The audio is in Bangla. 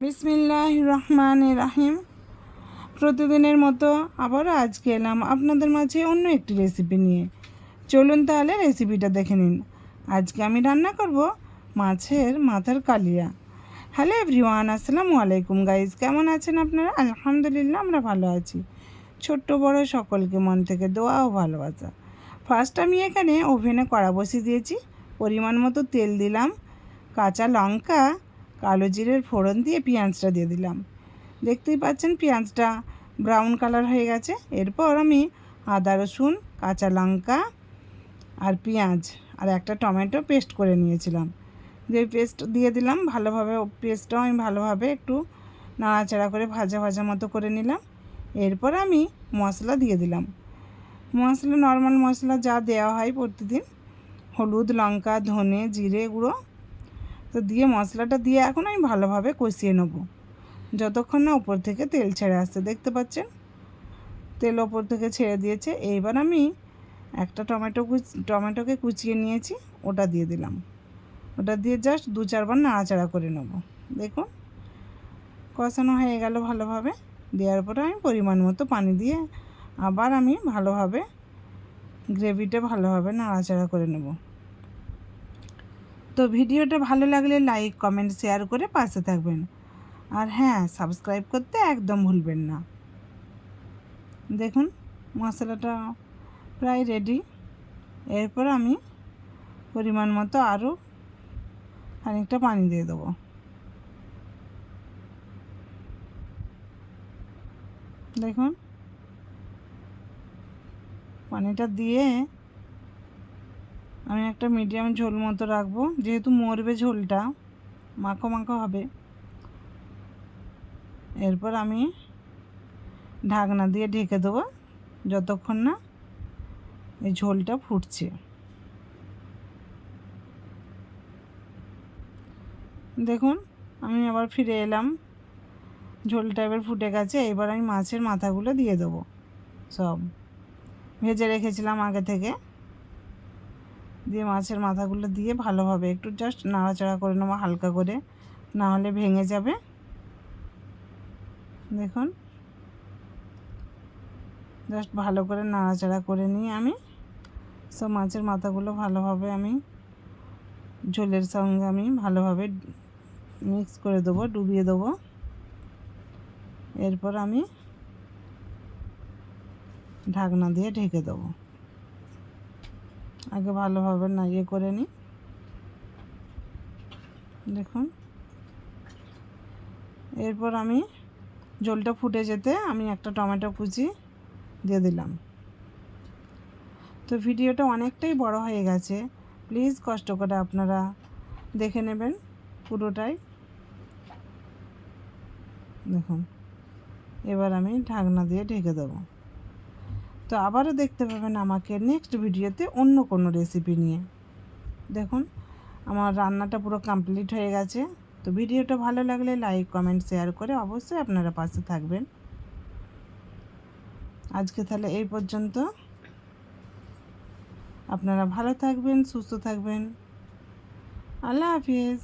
বিসমিল্লাহির রহমানির রহিম। প্রতিদিনের মতো আবারও আজকে এলাম আপনাদের মাঝে অন্য একটি রেসিপি নিয়ে। চলুন তাহলে রেসিপিটা দেখে নিন। আজকে আমি রান্না করব মাছের মাথার কালিয়া। হ্যালো এভরিওয়ান, আসসালামু আলাইকুম গাইজ। কেমন আছেন আপনারা? আলহামদুলিল্লাহ আমরা ভালো আছি। ছোট্ট বড় সকলকে মন থেকে দোয়া ও ভালোবাসা। ফার্স্ট আমি এখানে ওভেনে কড়া বসিয়ে দিয়েছি। পরিমাণ মতো তেল দিলাম, কাঁচা লঙ্কা, কালো জিরের ফোড়ন দিয়ে পেঁয়াজটা দিয়ে দিলাম। দেখতেই পাচ্ছেন পেঁয়াজটা ব্রাউন কালার হয়ে গেছে। এরপর আমি আদা রসুন, কাঁচা লঙ্কা আর পেঁয়াজ আর একটা টমেটো পেস্ট করে নিয়েছিলাম, যে পেস্ট দিয়ে দিলাম। ভালোভাবে পেস্টটাও আমি ভালোভাবে একটু নাড়াচাড়া করে ভাজা ভাজা মতো করে নিলাম। এরপর আমি মশলা দিয়ে দিলাম। মশলা নর্মাল মশলা যা দেওয়া হয় প্রতিদিন, হলুদ, লঙ্কা, ধনে, জিরে গুঁড়ো তো দিয়ে মশলাটা দিয়ে এখন আমি ভালোভাবে কষিয়ে নেব যতক্ষণ না উপর থেকে তেল ছেড়ে আসছে। দেখতে পাচ্ছেন তেল ওপর থেকে ছেড়ে দিয়েছে। এইবার আমি একটা টমেটোকে কুচিয়ে নিয়েছি, ওটা দিয়ে দিলাম। ওটা দিয়ে জাস্ট 2-4 বার নাড়াচাড়া করে নেব। দেখুন কষানো হয়ে গেল ভালোভাবে। দেওয়ার পরে আমি পরিমাণ মতো পানি দিয়ে আবার আমি ভালোভাবে গ্রেভিটা ভালোভাবে নাড়াচাড়া করে নেব। তো ভিডিওটা ভালো লাগলে লাইক, কমেন্ট, শেয়ার করে পাশে থাকবেন। আর হ্যাঁ, সাবস্ক্রাইব করতে একদম ভুলবেন না। দেখুন মশলাটা প্রায় রেডি। এরপর আমি পরিমাণ মতো আরও খানিকটা পানি দিয়ে দেবো। দেখুন পানিটা দিয়ে আমি একটা মিডিয়াম ঝোল মতো রাখবো, যেহেতু মরবে ঝোলটা, মাখো মাখো হবে। এরপর আমি ঢাকনা দিয়ে ঢেকে দেবো যতক্ষণ না এই ঝোলটা ফুটছে। দেখুন আমি আবার ফিরে এলাম, ঝোলটা এবার ফুটে গেছে। এবার আমি মাছের মাথাগুলো দিয়ে দেবো, সব ভেজে রেখেছিলাম আগে থেকে। দিয়ে মাছের মাথাগুলো দিয়ে ভালোভাবে একটু জাস্ট নাড়াচাড়া করে নেবো হালকা করে, না হলে ভেঙে যাবে। দেখুন জাস্ট ভালো করে নাড়াচাড়া করে নিয়ে আমি সব মাছের মাথাগুলো ভালোভাবে আমি ঝোলের সঙ্গে আমি ভালোভাবে মিক্স করে দেবো, ডুবিয়ে দেবো। এরপর আমি ঢাকনা দিয়ে ঢেকে দেবো। আগে ভালোভাবে ইয়ে করে নিই। দেখুন এরপর আমি ঝোলটা ফুটে যেতে আমি একটা টমেটো কুচি দিয়ে দিলাম। তো ভিডিওটা অনেকটাই বড় হয়ে গেছে, প্লিজ কষ্ট করে আপনারা দেখে নেবেন পুরোটাই। দেখুন এবার আমি ঢাকনা দিয়ে ঢেকে দেবো। তো আবারও দেখতে পাবেন আমাকে নেক্সট ভিডিওতে অন্য কোনো রেসিপি নিয়ে। দেখুন আমার রান্নাটা পুরো কমপ্লিট হয়ে গেছে। তো ভিডিওটা ভালো লাগলে লাইক, কমেন্ট, শেয়ার করে অবশ্যই আপনারা পাশে থাকবেন। আজকে তাহলে এই পর্যন্ত। আপনারা ভালো থাকবেন, সুস্থ থাকবেন। আল্লাহ হাফিজ।